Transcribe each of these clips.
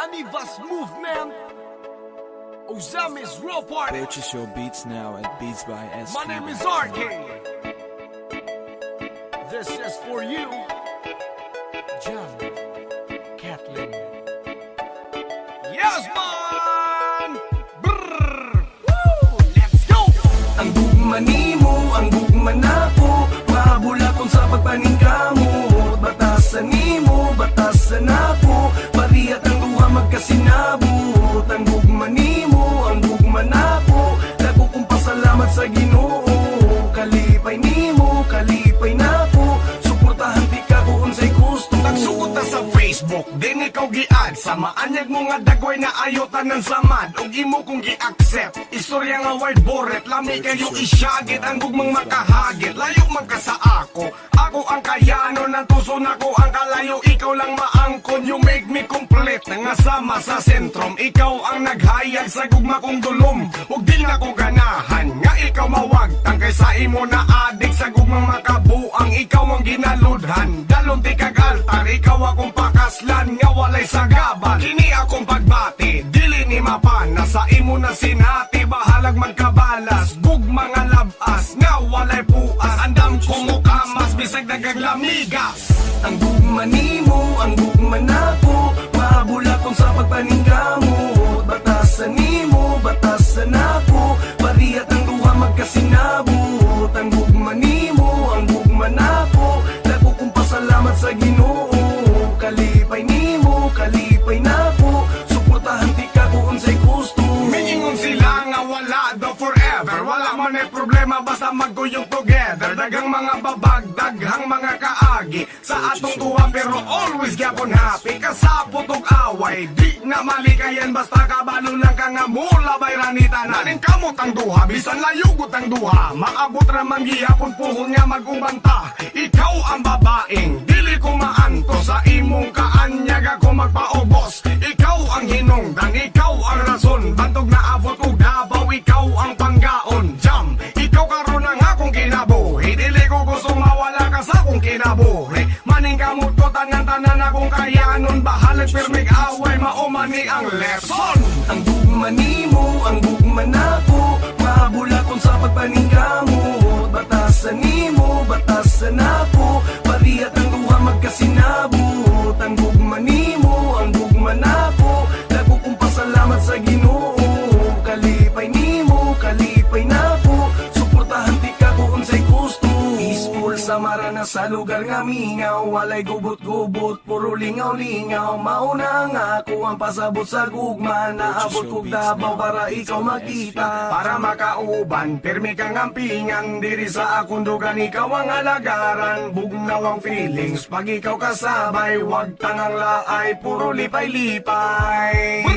Anivas Movement. Ozami's Raw Party. Purchase your beats now at Beats by S. My name is RK. This is for you, John Kathleen. Yes, man! Brrr! Woo! Let's go! Ang gugma nimo, ang gugma nako, maabulakon sa pagpaningka mo. Batasan nimo, batasan ako, pariyat ang duha magkasinabot. Ang gugma nimo, ang gugma nako, dako kong pasalamat sa Ginoo. Kalipay nimo, kalipay nako, suportahan ti ka kung unsay gusto. Nagsukot na sa Facebook, din ikaw gi-add. Sa maanyag mo nga dagway na ayotan ng samad. Og imo kong gi-accept, istorya nga word boret. Lami kayo isyagit, ang gugmang makahagit. Layo man ka sa ako, ako ang kayano. Ng tuso na ko ang kalayo, ikaw lang maangkon. You make me complete, nangasama sa sentrum. Ikaw ang naghayag sa gugma kong dulom. Ug di na ko ganahan, nga ikaw mawagtang. Kaysa imo na adik sa gugmang makabuang. Ikaw ang ginaludhan, dalon ti kag altar. Ikaw akong pakaslan, nga walay sagabal. Kini akong pagbati, dili ni mapana. Sa imo na sinati, bahalag magkabalas. Gugma nga labas, nga walay puas. Andam kumukamas, bisag nagaglamigas. Ang gugma nimo, ang gugma nako, maabulakon sa pagpaningka mo. Batasan nimo, batasan ako, pariyat ang duha magkasinabot. Ang gugma nimo, ang gugma nako, dako kong pasalamat sa Ginoo. Kalipay nimo, kalipay nako, suportahan ti ka kung unsay gusto. Mingingon sila nga wala daw forever. Wala man ay problema basta magguyong together. Dagang mga babag, daghang mga kaagi sa atong tuwa pero always gyapon happy. Kasapot og away, di na malikayan basta kabalo lang ka nga mula bayranita. Naning kamot ang duha, bisan layugot ang duha. Maabot raman gihapon puhon nga mag-ubanta. Ikaw ang babaeng, dili ko maanto. Sa imong kaanyag ako magpaubos. Ikaw ang hinungdan, ikaw ang rason. Bantog na abot og Davao, ikaw ang panggaon. Jam, ikaw karon ang akong kinabuhi. Dili ko gusto mawala ka sa akong kinabuhi. Maning kamot ko tanan-tanan akong kayanon. Bahalag pirmig away, maumani ang lesson. Ang gugma nimo, ang gugma nako, maabulakon sa pagpaningka mo. Batasan nimo, batasan ako, pariyat ang duha magkasinabot. Ang gugma nimo, ang gugma nako, dako kong pasalamat sa Ginoo. Kalipay nimo, kalipay nako, suportahan ti ka kung unsay gusto. Peaceful samara na sa lugar nga mingaw, walay gubot-gubot, puro lingaw-lingaw. Mauna nga ako ang pasabot sa gugma, naabot kog Davao para ikaw makita. Para makauban, pirmi kang ampingan. Diri sa akong dugan, ikaw ang alagaran. Bugnaw ang feelings, pag ikaw kasabay. Wag tangang laay, puro lipay-lipay.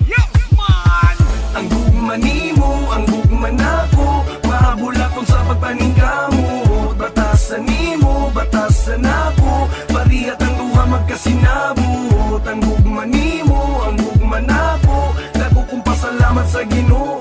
Yes, man! Ang gugma nimo, ang gugma nako, maabulakon sa pagpaningka mo. Batasan nimo, batasan ako, pariyat ang duha magkasinabot. Ang gugma nimo, ang gugma nako, dako kong pasalamat sa Ginoo.